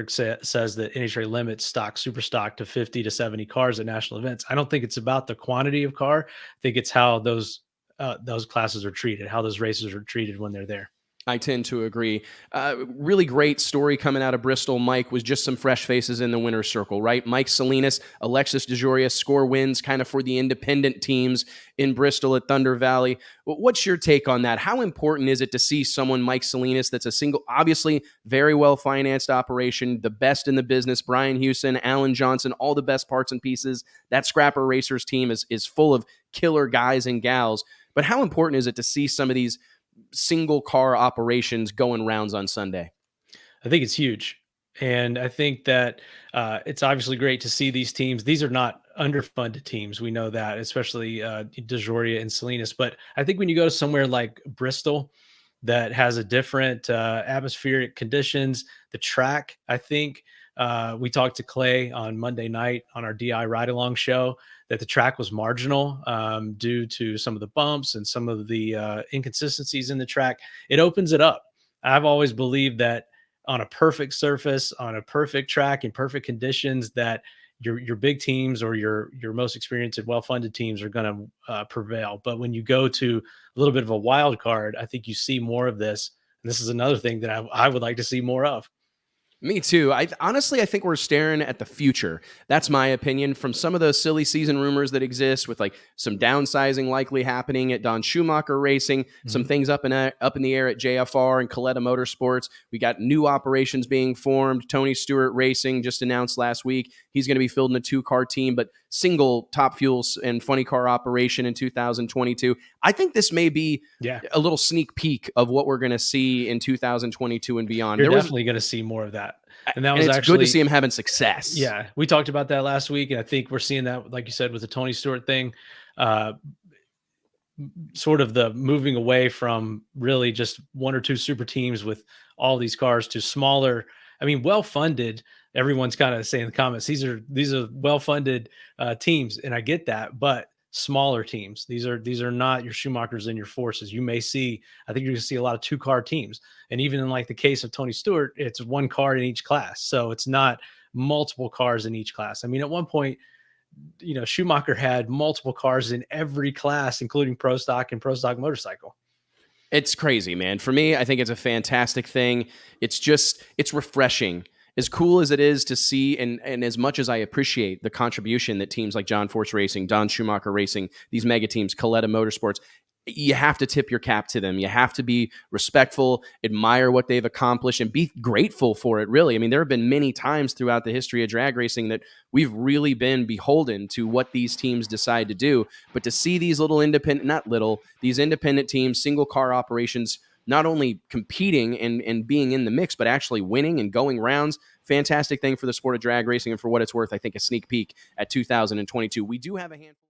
says that NHRA limits super stock to 50 to 70 cars at national events. I don't think it's about the quantity of car. I think it's how those classes are treated, how those races are treated when they're there. I tend to agree. Really great story coming out of Bristol, Mike, was just some fresh faces in the winner's circle, right? Mike Salinas, Alexis DeJoria score wins kind of for the independent teams in Bristol at Thunder Valley. What's your take on that? How important is it to see someone, Mike Salinas, that's a single, obviously very well-financed operation, the best in the business, Brian Hewson, Alan Johnson, all the best parts and pieces. That Scrapper Racers team is full of killer guys and gals. But how important is it to see some of these single car operations going rounds on Sunday? I think it's huge. And I think that it's obviously great to see these teams. These are not underfunded teams. We know that, especially DeJoria and Salinas. But I think when you go to somewhere like Bristol that has a different atmospheric conditions, the track, I think we talked to Clay on Monday night on our DI ride along show that the track was marginal due to some of the bumps and some of the inconsistencies in the track. It opens it up. I've always believed that on a perfect surface, on a perfect track, in perfect conditions, that your big teams or your most experienced and well-funded teams are going to prevail. But when you go to a little bit of a wild card, I think you see more of this. And this is another thing that I would like to see more of. Me too. I think we're staring at the future. That's my opinion. From some of those silly season rumors that exist, with like some downsizing likely happening at Don Schumacher Racing, some things up in the air at JFR and Coletta Motorsports. We got new operations being formed. Tony Stewart Racing just announced last week he's going to be fielding a 2-car team, but single Top Fuels and Funny Car operation in 2022. I think this may be a little sneak peek of what we're going to see in 2022 and beyond. You're definitely going to see more of that. And that was actually good to see him having success. Yeah, we talked about that last week, and I think we're seeing that, like you said, with the Tony Stewart thing, sort of the moving away from really just 1 or 2 super teams with all these cars to smaller. I mean, well-funded. Everyone's kind of saying in the comments, these are well-funded teams, and I get that, but smaller teams. These are not your Schumachers and your Forces. You may see, I think you're going to see a lot of 2-car teams. And even in like the case of Tony Stewart, it's 1 car in each class. So it's not multiple cars in each class. I mean, at one point, Schumacher had multiple cars in every class, including Pro Stock and Pro Stock Motorcycle. It's crazy, man. For me, I think it's a fantastic thing. It's refreshing. As cool as it is to see, and as much as I appreciate the contribution that teams like John Force Racing, Don Schumacher Racing, these mega teams, Coletta Motorsports, you have to tip your cap to them. You have to be respectful, admire what they've accomplished, and be grateful for it, really. I mean, there have been many times throughout the history of drag racing that we've really been beholden to what these teams decide to do. But to see these these independent teams, single car operations, not only competing and being in the mix, but actually winning and going rounds, fantastic thing for the sport of drag racing. And for what it's worth, I think a sneak peek at 2022. We do have a handful.